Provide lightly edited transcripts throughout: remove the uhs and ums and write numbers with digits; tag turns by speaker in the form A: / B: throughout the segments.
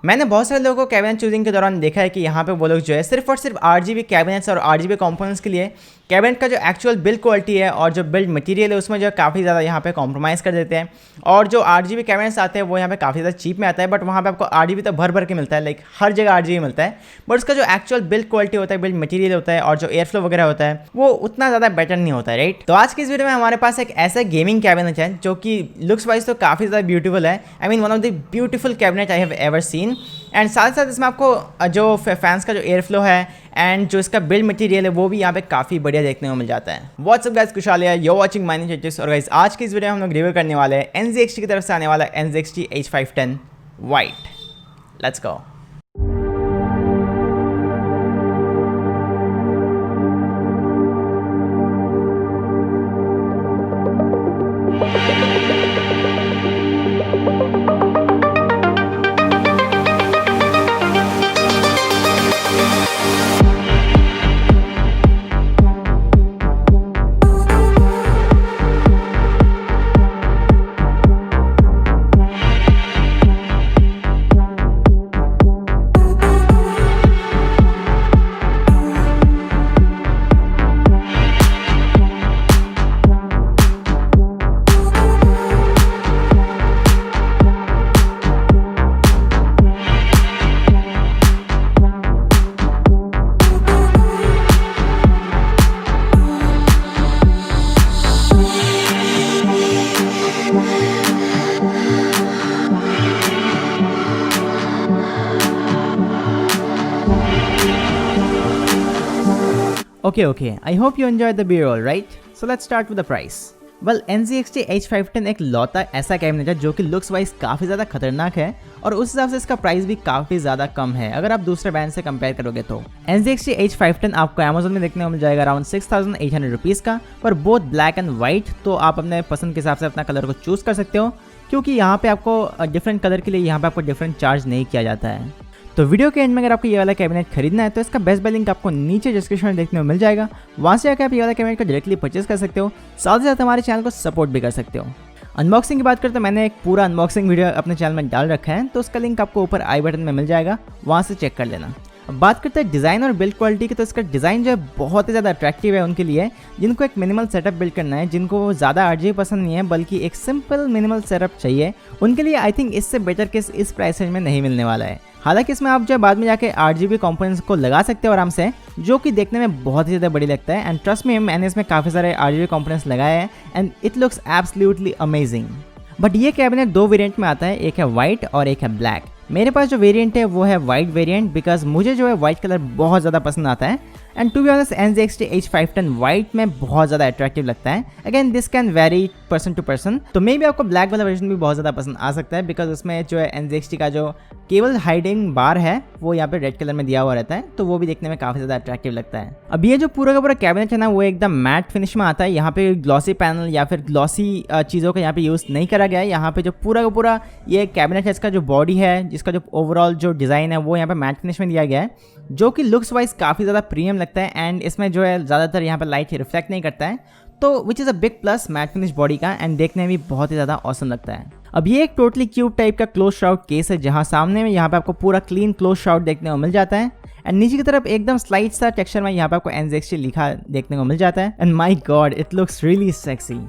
A: मैंने बहुत सारे लोगों को कैबिनेट चूजिंग के दौरान देखा है कि यहाँ पे वो लोग जो है सिर्फ और सिर्फ RGB कैबिनेट्स और RGB कंपोनेंट्स के लिए कैबिनेट का जो एक्चुअल बिल्ड क्वालिटी है और जो बिल्ड मटेरियल है उसमें जो काफ़ी ज़्यादा यहाँ पे कॉम्प्रोमाइज़ कर देते हैं। और जो RGB कैबिनेट्स आते हैं वो यहाँ पे काफ़ी ज़्यादा चीप में आता है, बट वहाँ पे आपको RGB तो भर भर के मिलता है, लाइक हर जगह RGB मिलता है, बट उसका जो एक्चुअल बिल्ड क्वालिटी होता है, बिल्ड मटेरियल होता है और जो एयर फ्लो वगैरह होता है वो उतना ज़्यादा बेटर नहीं होता है, राइट। तो आज की इस वीडियो में हमारे पास एक ऐसा गेमिंग कैबिनेट है जो कि लुक्स वाइज तो काफ़ी ज़्यादा ब्यूटीफुल है। I mean one of the beautiful cabinet I have ever seen. And साथ साथ इसमें आपको जो फैंस का जो एयर फ्लो है एंड जो इसका बिल्ड मटेरियल है वो भी यहाँ पे काफ़ी बढ़िया देखने को मिल जाता है। व्हाट्सअप गाइस, खुशहाल है, यू वाचिंग मिनरटेक्टिप्स। और गाइस आज की इस वीडियो में हम लोग रिव्यू करने वाले हैं NZXT की तरफ से आने वाला NZXT H510 white. Let's go. Okay, I hope you enjoyed the B-roll, right? So let's start with the price. Well, NZXT H510 एक लौता ऐसा कैबिनेट है जो कि लुक्स वाइज काफ़ी ज़्यादा खतरनाक है और उस हिसाब से इसका प्राइस भी काफ़ी ज़्यादा कम है अगर आप दूसरे ब्रांड से कंपेयर करोगे तो। NZXT H510 आपको Amazon में देखने को मिल जाएगा अराउंड 6,800 रुपीज़ का, पर बोथ ब्लैक एंड वाइट, तो आप अपने पसंद के हिसाब से अपना कलर को चूज़ कर सकते हो क्योंकि यहाँ पे आपको डिफरेंट कलर के लिए यहाँ पे आपको डिफरेंट चार्ज नहीं किया जाता है। तो वीडियो के एंड में अगर आपको ये वाला कैबिनेट खरीदना है तो इसका बेस्ट बाय लिंक आपको नीचे डिस्क्रिप्शन में देखने को मिल जाएगा, वहाँ से आकर आप ये वाला कैबिनेट को डायरेक्टली परचेस कर सकते हो, साथ ही साथ हमारे चैनल को सपोर्ट भी कर सकते हो। अनबॉक्सिंग की बात करते तो मैंने एक पूरा अनबॉक्सिंग वीडियो अपने चैनल में डाल रखा है, तो उसका लिंक आपको ऊपर आई बटन में मिल जाएगा, वहाँ से चेक कर लेना। अब बात करते हैं डिज़ाइन और बिल्ड क्वालिटी की, तो इसका डिज़ाइन जो है बहुत ही ज़्यादा अट्रैक्टिव है उनके लिए जिनको एक मिनिमल सेटअप बिल्ड करना है, जिनको ज़्यादा RGB पसंद नहीं है बल्कि एक सिंपल मिनिमल सेटअप चाहिए, उनके लिए आई थिंक इससे बेटर केस इस प्राइस रेंज में नहीं मिलने वाला है। हालांकि इसमें आप जो बाद में जाके RGB कंपोनेंट्स को लगा सकते हो आराम से, जो कि देखने में बहुत ही ज़्यादा बड़ी लगता है। एंड ट्रस्ट में मैंने इसमें काफ़ी सारे RGB कंपोनेंट्स लगाए हैं and it looks absolutely amazing. But ये कैबिनेट दो वेरिएंट में आता है, एक है वाइट और एक है ब्लैक। मेरे पास जो वेरिएंट है वो है वाइट वेरिएंट बिकॉज मुझे जो है वाइट कलर बहुत ज़्यादा पसंद आता है and to be honest NZXT H510 white में बहुत ज़्यादा अट्रैक्टिव लगता है। Again this can vary person to person, तो मे बी आपको ब्लैक वाला वर्जन भी बहुत ज़्यादा पसंद आ सकता है बिकॉज उसमें जो है NZXT का जो केबल हाइडिंग बार है वो यहाँ पे रेड कलर में दिया हुआ रहता है, तो वो भी देखने में काफ़ी ज़्यादा अट्रैक्टिव लगता है। अब ये जो पूरा का पूरा कैबिनेट है ना वो एकदम मैट फिनिश में आता है, यहाँ पे ग्लॉसी पैनल या फिर ग्लॉसी चीज़ों का यहाँ पे यूज़ नहीं करा गया है। यहाँ पे जो पूरा का पूरा ये कैबिनेट है, इसका जो बॉडी है, जिसका जो ओवरऑल जो डिज़ाइन है वो यहाँ पे मैट फिनिश में दिया गया है, जो कि लुक्स वाइज काफ़ी ज़्यादा प्रीमियम लगता है एंड इसमें जो है ज़्यादातर यहाँ पे लाइट रिफ्लेक्ट नहीं करता है, तो which is a big plus matte finish body का एंड देखने में भी बहुत ही ज़्यादा ऑसम लगता है। अब ये एक टोटली क्यूब टाइप का क्लोज शाउट केस है जहाँ सामने में यहाँ पे आपको पूरा क्लीन क्लोज शाउट देखने को मिल जाता है एंड नीचे की तरफ एकदम स्लाइट सा टेक्सचर में यहाँ पे आपको NZXT लिखा देखने को मिल जाता है and my God it looks really sexy.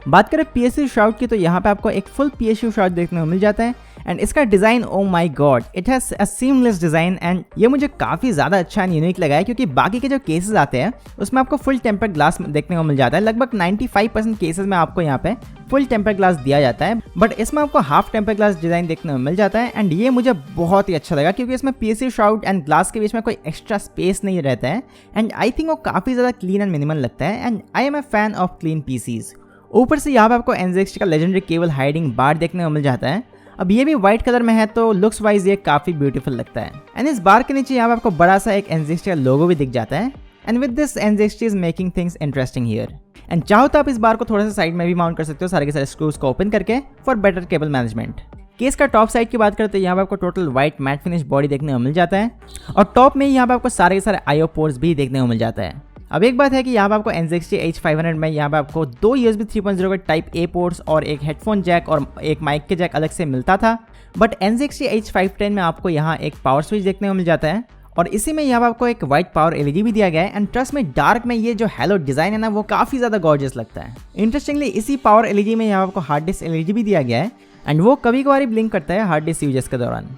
A: बात करें PSU शाउट की तो यहाँ पे आपको एक फुल PSU शाउट देखने को मिल जाता है एंड इसका design oh my God it has a seamless design and ये मुझे काफ़ी ज़्यादा अच्छा एंड यूनिक लगा है क्योंकि बाकी के जो केसेस आते हैं उसमें आपको फुल टेम्पर ग्लास देखने को मिल जाता है। लगभग 95% केसेस में आपको यहाँ पे फुल टेम्पर ग्लास दिया जाता है, बट इसमें आपको हाफ टेम्पर ग्लास डिज़ाइन देखने को मिल जाता है एंड ये मुझे बहुत ही अच्छा लगा क्योंकि इसमें PSU शाउट एंड ग्लास के बीच में कोई एक्स्ट्रा स्पेस नहीं रहता है एंड आई थिंक वो काफ़ी ज़्यादा क्लीन एंड मिनिमल लगता है and I am a fan of clean PCs। ऊपर से यहाँ पे आपको NZXT का लेजेंडरी केबल हाइडिंग बार देखने को मिल जाता है। अब ये भी व्हाइट कलर में है तो लुक्स वाइज ये काफ़ी ब्यूटीफुल लगता है एंड इस बार के नीचे यहाँ पे आपको बड़ा सा एक NZXT का लोगो भी दिख जाता है and with this NZXT is making things interesting here and चाहो तो आप इस बार को थोड़ा सा साइड में भी माउंट कर सकते हो सारे के सारे स्क्रूज को ओपन करके for better cable management. Case का टॉप साइड की बात करते हैं, यहाँ पे आपको total white matte finish body देखने को मिल जाता है और टॉप में यहाँ पे आपको सारे के सारे IO पोर्ट्स भी देखने को मिल जाता है अब एक बात है कि यहाँ पे आपको NZXT H500 में यहाँ पे आपको 2 USB 3.0 के टाइप A पोर्ट्स और एक हेडफोन जैक और एक माइक के जैक अलग से मिलता था, बट NZXT H510 में आपको यहाँ एक पावर स्विच देखने को मिल जाता है और इसी में यहाँ पे आपको एक वाइट पावर LED भी दिया गया है। एंड ट्रस्ट में डार्क में ये जो हेलो डिजाइन है ना वो काफी ज्यादा गॉर्जियस लगता है। इंटरेस्टिंगली इसी पावर LED में यहाँ आपको हार्ड डिस्क LED भी दिया गया है एंड वो कभी कभार ब्लिंक करता है हार्ड डिस्क यूजेस के दौरान।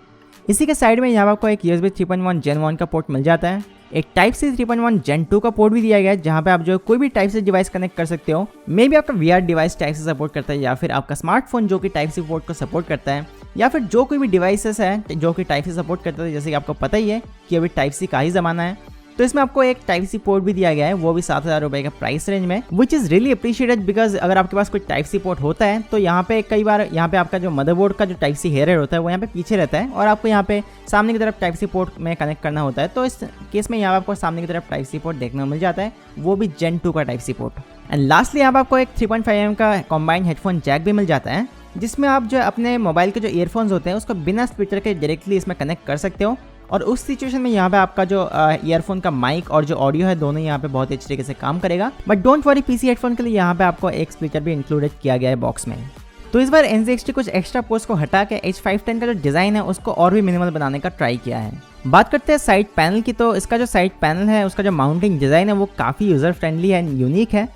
A: इसी के साइड में यहाँ आपको एक USB 3.1 Gen 1 का पोर्ट मिल जाता है, एक टाइप C 3.1 Gen 2 का पोर्ट भी दिया गया है जहाँ पे आप जो कोई भी टाइप C डिवाइस कनेक्ट कर सकते हो। मे बी आपका VR device type C support करता है या फिर आपका स्मार्टफोन जो कि टाइप C पोर्ट को सपोर्ट करता है या फिर जो कोई भी डिवाइसेस है जो कि टाइप C सपोर्ट करता है। जैसे कि आपको पता ही है कि अभी टाइप C का ही ज़माना है, तो इसमें आपको एक टाइप C पोर्ट भी दिया गया है, वो भी 7,000 रुपये का प्राइस रेंज में, which is really appreciated because अगर आपके पास कोई टाइप C पोर्ट होता है तो यहाँ पे कई बार यहाँ पे आपका जो मदरबोर्ड का जो टाइप C हेयर होता है वो यहाँ पे पीछे रहता है और आपको यहाँ पे सामने की तरफ टाइप C पोर्ट में कनेक्ट करना होता है। तो इस केस में यहाँ आपको सामने की तरफ टाइप C पोर्ट देखने को मिल जाता है, वो भी Gen 2 का type C port. And lastly यहाँ आपको एक 3.5 mm का कॉम्बाइंड हेडफोन जैक भी मिल जाता है जिसमें आप जो अपने मोबाइल के जो ईयरफोन्स होते हैं उसको बिना स्पीकर के डायरेक्टली इसमें कनेक्ट कर सकते हो और उस सिचुएशन में यहाँ पे आपका जो ईयरफोन का माइक और जो ऑडियो है दोनों यहाँ पे बहुत अच्छी तरीके से काम करेगा। But don't worry, PC headphone के लिए यहाँ पे आपको एक स्पीकर भी इंक्लूडेड किया गया है बॉक्स में। तो इस बार NZXT कुछ एक्स्ट्रा पोर्ट्स को हटा के H510 का जो डिज़ाइन है उसको और भी मिनिमल बनाने का ट्राई किया है। बात करते हैं साइड पैनल की, तो इसका जो साइड पैनल है उसका जो माउंटिंग डिज़ाइन है वो काफ़ी यूज़र फ्रेंडली है, यूनिक है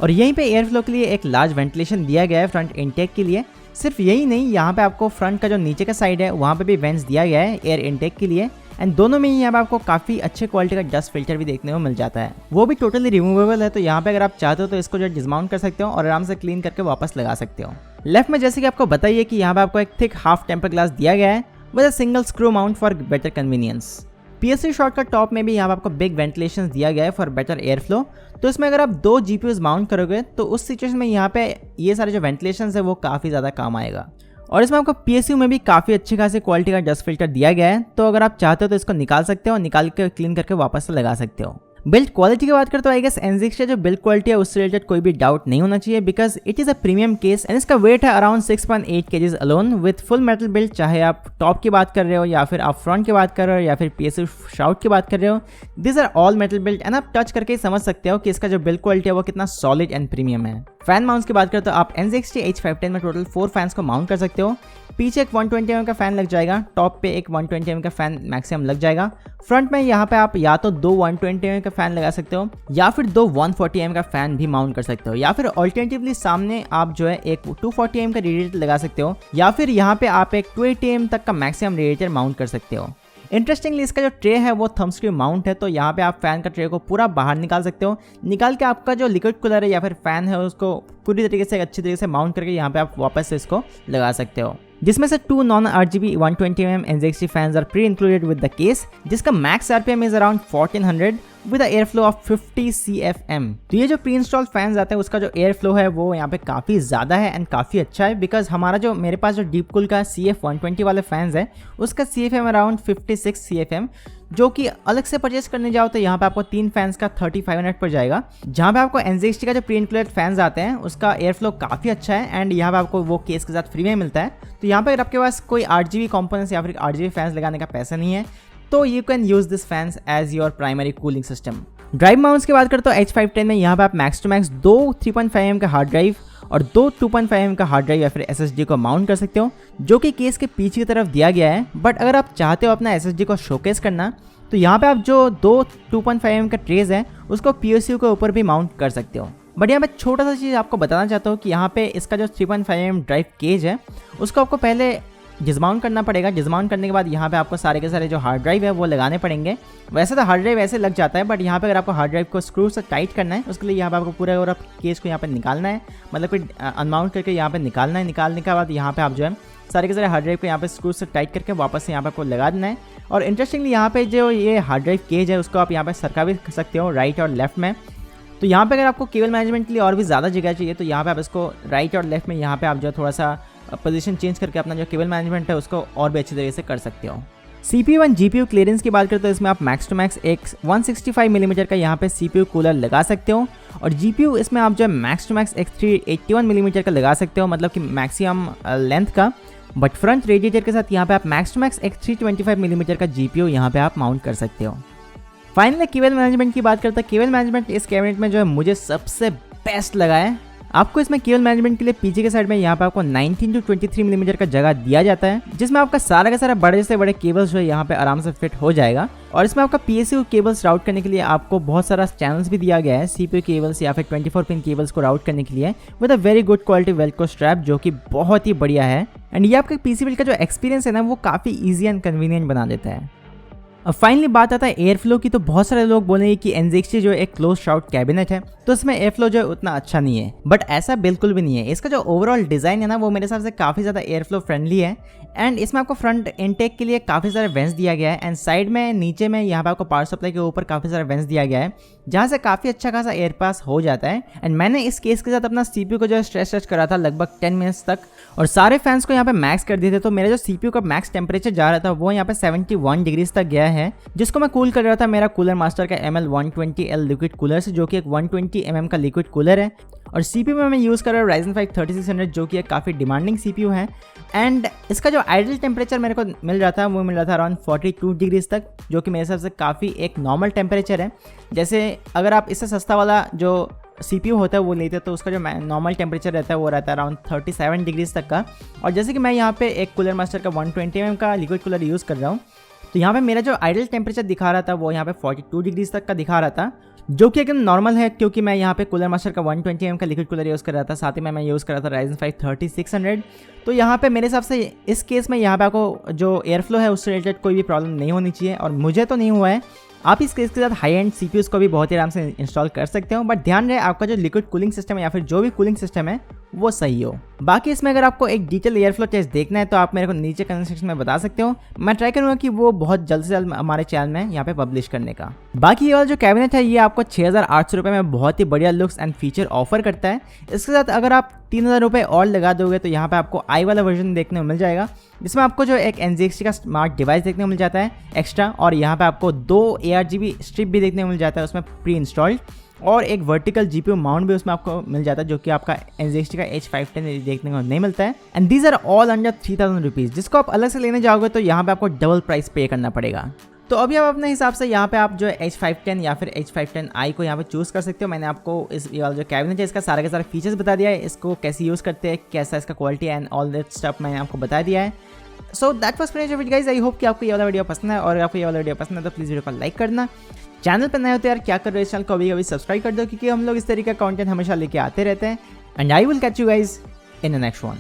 A: और यहीं पे एयर फ्लो के लिए एक लार्ज वेंटिलेशन दिया गया है फ्रंट इनटेक के लिए। सिर्फ यही नहीं, यहाँ पे आपको फ्रंट का जो नीचे का साइड है वहाँ पे भी वेंट्स दिया गया है एयर इनटेक के लिए एंड दोनों में ही यहाँ पे आपको काफ़ी अच्छे क्वालिटी का डस्ट फिल्टर भी देखने को मिल जाता है, वो भी टोटली रिमूवेबल है। तो यहाँ पे अगर आप चाहते हो तो इसको जो डिसमाउंट कर सकते हो और आराम से क्लीन करके वापस लगा सकते हो। लेफ्ट में जैसे कि आपको बताइए कि यहाँ पे आपको एक थिक हाफ टेम्पर ग्लास दिया गया है with a single screw mount for better convenience. PSU short का टॉप में भी यहाँ पे आपको बिग वेंटिलेशन दिया गया है फॉर बेटर एयर फ्लो। तो इसमें अगर आप 2 GPUs माउंट करोगे तो उस सिचुएशन में यहाँ पे ये सारे जो वेंटिलेशन है वो काफ़ी ज़्यादा काम आएगा। और इसमें आपको PSU में भी काफ़ी अच्छी खासी क्वालिटी का डस्ट फिल्टर दिया गया है, तो अगर आप चाहते हो तो इसको निकाल सकते हो, निकाल के क्लीन करके वापस से लगा सकते हो। बिल्ड क्वालिटी की बात करते हो आई गेस NZXT जो बिल्ड क्वालिटी है उससे रिलेटेड कोई भी डाउट नहीं होना चाहिए because it is a premium case and इसका वेट है around 6.8 kgs alone with full metal build. चाहे आप टॉप की बात कर रहे हो या फिर आप फ्रंट की बात कर रहे हो या फिर PSU शाउट की बात कर रहे हो, this are all metal build and आप टच करके ही समझ सकते हो कि इसका जो बिल्ड क्वालिटी है वो कितना सॉलिड एंड प्रीमियम है। फैन माउंट्स की बात करें तो आप NZXT H510 में टोटल 4 फैंस को माउंट कर सकते हो। पीछे एक 120 mm का फैन लग जाएगा, टॉप पे एक 120 mm का फैन मैक्सिमम लग जाएगा। फ्रंट में यहाँ पे आप या तो 2 120 mm का फैन लगा सकते हो या फिर 2 140 mm का फैन भी माउंट कर सकते हो या फिर ऑल्टरनेटिवली सामने आप जो है एक 240 mm का रेडिएटर लगा सकते हो या फिर यहाँ पे आप एक 280 mm तक का मैक्सिमम रेडिएटर माउंट कर सकते हो। इंटरेस्टिंगली इसका जो ट्रे है वो थंब स्क्रू माउंट है, तो यहाँ पे आप फैन का ट्रे को पूरा बाहर निकाल सकते हो, निकाल के आपका जो लिक्विड कूलर है या फिर फैन है उसको पूरी तरीके से अच्छी तरीके से माउंट करके यहाँ पे आप वापस से इसको लगा सकते हो। जिसमें से 2 non RGB 120 mm NZXT fans are pre included with the case जिसका max RPM is around 1400 with air flow of 50 CFM। तो ये जो प्री इंस्टॉल फैंस आते हैं उसका जो एयर फ्लो है वो यहाँ पे काफ़ी ज़्यादा है एंड काफ़ी अच्छा है बिकॉज हमारा जो मेरे पास जो डीप कूल का CF120 वाले फैंस है उसका CFM अराउंड 56 CFM, जो कि अलग से परचेस करने जाओ तो यहाँ पे आपको 3 फैंस का 3500 पर जाएगा। जहाँ पे आपको NZXT का जो प्री इंक्लूडेड फैंस आते हैं उसका एयर फ्लो काफ़ी अच्छा है एंड यहाँ पे आपको वो केस के साथ फ्री में मिलता है। तो यहाँ पे अगर आपके पास कोई 8GB कंपोनेंट्स या फिर 8GB फैंस लगाने का पैसा नहीं है तो you can use this fans as your primary cooling system. Drive mounts की बात करते हो H510 में यहाँ पे आप मैक्स टू मैक्स 2 3.5 mm का हार्ड ड्राइव और 2 2.5 mm का हार्ड ड्राइव या फिर SSD को माउंट कर सकते हो, जो कि केस के पीछे की तरफ दिया गया है। बट अगर आप चाहते हो अपना SSD को शोकेस करना तो यहाँ पे आप जो 2 2.5 mm का ट्रेज है उसको PSU के ऊपर भी माउंट कर सकते हो। बट यहाँ पे छोटा सा चीज़ आपको बताना चाहता हूँ कि यहाँ पे इसका जो 3.5 mm ड्राइव केज है उसको आपको पहले डिसमाउंट करना पड़ेगा। डिसमाउंट करने के बाद यहाँ पे आपको सारे के सारे जो हार्ड ड्राइव है वो लगाने पड़ेंगे। वैसे तो हार्ड ड्राइव ऐसे लग जाता है बट यहाँ पे अगर आपको हार्ड ड्राइव को स्क्रू से टाइट करना है उसके लिए यहाँ पे आपको पूरा और केस को यहाँ पे निकालना है, मतलब कि अनमाउंट करके यहाँ पे निकालना है। निकालने के बाद यहाँ पे आप जो है सारे के सारे हार्ड ड्राइव को यहाँ पे स्क्रू से टाइट करके वापस से यहाँ पे आपको लगा देना है। और इंटरेस्टिंगली यहाँ पे जो ये हार्ड ड्राइव केज है उसको आप यहाँ पे सरका भी सकते हो राइट और लेफ्ट में। तो यहाँ पे अगर आपको केबल मैनेजमेंट के लिए और भी ज़्यादा जगह चाहिए तो यहाँ पे आप इसको राइट और लेफ्ट में यहाँ पे आप जो थोड़ा सा पोजीशन चेंज करके अपना जो केबल मैनेजमेंट है उसको और भी अच्छी तरीके से कर सकते हो। CPU एंड GPU क्लियरेंस की बात करते हो इसमें आप मैक्स टू मैक्स एक 165 mm का यहाँ पे CPU कूलर लगा सकते हो और GPU इसमें आप जो है मैक्स टू मैक्स एक 381 mm का लगा सकते हो, मतलब कि मैक्सिमम लेंथ का। बट फ्रंट रेडिएटर के साथ यहाँ पे आप मैक्स टू मैक्स एक 325 mm का GPU यहाँ पे आप माउंट कर सकते हो। फाइनली केबल मैनेजमेंट की बात करते हैं। केबल मैनेजमेंट इस कैबिनेट में जो है मुझे सबसे बेस्ट लगा है। आपको इसमें केबल मैनेजमेंट के लिए पीछे के साइड में यहाँ पे आपको 19 to 23 मिलीमीटर का जगह दिया जाता है, जिसमें आपका सारा का सारा बड़े से बड़े केबल्स जो है यहाँ पे आराम से फिट हो जाएगा। और इसमें आपका PSU केबल्स राउट करने के लिए आपको बहुत सारा चैनल्स भी दिया गया है, CPU केबल्स या फिर 24 पिन केबल्स को राउट करने के लिए with a very good quality Velcro strap, जो कि बहुत ही बढ़िया है। एंड ये आपके PC बिल्ड का जो एक्सपीरियंस है ना, वो काफ़ी ईजी एंड कन्वीनियंट बना देता है। अब फाइनली बात आता है एयर फ्लो की। तो बहुत सारे लोग बोलेंगे कि NZXT जो एक क्लोज शाउट कैबिनेट है तो इसमें एयर फ्लो जो है उतना अच्छा नहीं है, बट ऐसा बिल्कुल भी नहीं है। इसका जो ओवरऑल डिज़ाइन है ना, वो मेरे हिसाब से काफ़ी ज़्यादा एयर फ्लो फ्रेंडली है। एंड इसमें आपको फ्रंट इनटेक के लिए काफ़ी सारे वेंट्स दिया गया है, एंड साइड में नीचे में यहाँ पे आपको पावर सप्लाई के ऊपर काफ़ी सारे वेंट्स दिया गया है, जहाँ से काफ़ी अच्छा खासा एयर पास हो जाता है। एंड मैंने इस केस के साथ अपना CPU को जो है स्ट्रेस टेस्ट करा था लगभग 10 मिनट्स तक, और सारे फैंस को यहाँ पे मैक्स कर दिए थे। तो मेरा जो CPU का मैक्स टेम्परेचर जा रहा था वो यहाँ पे 71 डिग्रीज तक गया है, जिसको मैं कूल कर रहा था मेरा कूलर मास्टर का ML120L लिक्विड कूलर से, जो कि एक 120 mm का लिक्विड कूलर है। और CPU में मैं यूज़ कर रहा हूँ Ryzen 5 3600, जो कि एक काफ़ी डिमांडिंग CPU है। एंड इसका जो आइडल टेम्परेचर मेरे को मिल रहा था वो मिल रहा था अराउंड 42 डिग्रीज तक, जो कि मेरे हिसाब से काफ़ी एक नॉर्मल टेम्परेचर है। जैसे अगर आप इससे सस्ता वाला जो CPU होता है वो लेते हैं तो उसका जो नॉर्मल टेम्परेचर रहता है वो रहता है अराउंड 37 डिग्रीज तक का। और जैसे कि मैं यहाँ पे एक कूलर मास्टर का 120 mm का लिक्विड कूलर यूज़ कर रहा हूँ, तो यहाँ पे मेरा जो आइडल टेम्परेचर दिखा रहा था वो यहाँ पे 42 डिग्रीज तक का दिखा रहा था, जो कि एकदम नॉर्मल है, क्योंकि मैं यहाँ पे कूलर मास्टर का 120 mm का लिक्विड कूलर यूज़ कर रहा था, साथ ही में मैं यूज़ कर रहा था Ryzen 5 3600। तो यहाँ पे मेरे हिसाब से इस केस में यहाँ पे आपको जो एयर फ्लो है उससे रिलेटेड कोई भी प्रॉब्लम नहीं होनी चाहिए, और मुझे तो नहीं हुआ है। आप इस केस के साथ हाई एंड CPUs को भी बहुत ही आराम से इंस्टॉल कर सकते हो, बट ध्यान रहे आपका जो लिक्विड कूलिंग सिस्टम है या फिर जो भी कूलिंग सिस्टम है वो सही हो। बाकी इसमें अगर आपको एक डिटेल एयर फ्लो टेस्ट देखना है तो आप मेरे को नीचे कमेंट सेक्शन में बता सकते हो, मैं ट्राई करूँगा कि वो बहुत जल्द से जल्द हमारे चैनल में यहाँ पे पब्लिश करने का। बाकी ये वाला जो कैबिनेट है ये आपको 6800 रुपये में बहुत ही बढ़िया लुक्स एंड फीचर ऑफर करता है। इसके साथ अगर आप 3000 रुपये और लगा दोगे तो यहाँ पे आपको आई वाला वर्जन देखने को मिल जाएगा, जिसमें आपको जो एक NZXT का स्मार्ट डिवाइस देखने को मिल जाता है एक्स्ट्रा, और यहाँ पे आपको 2 ARGB स्ट्रिप भी देखने को मिल जाता है उसमें प्री इंस्टॉल्ड, और एक वर्टिकल GPU माउंट भी उसमें आपको मिल जाता है, जो कि आपका NZXT का H510 देखने को नहीं मिलता है। And these are all under 3000 rupees, जिसको आप अलग से लेने जाओगे तो यहाँ पे आपको डबल प्राइस पे करना पड़ेगा। तो अभी आप अपने हिसाब से यहाँ पे आप जो H510 या फिर H510i को यहाँ पे चूज़ कर सकते हो। मैंने आपको इस वाला जो कैबिनेट है इसका सारे के सारे फीचर्स बता दिया है, इसको कैसे यूज़ करते हैं, कैसा इसका quality and all that stuff मैंने आपको बता दिया है। So that was finish video guys. I hope कि आपको ये वाला वीडियो पसंद है, और अगर आपको ये वाला वीडियो पसंद है तो प्लीज़ वीडियो को लाइक करना। चैनल पर नए होते यार क्या कर रहे हो, इस चैनल को अभी सब्सक्राइब कर दो, क्योंकि हम लोग इस तरीके का कंटेंट हमेशा लेके आते रहते हैं। And I will catch you guys in the next one.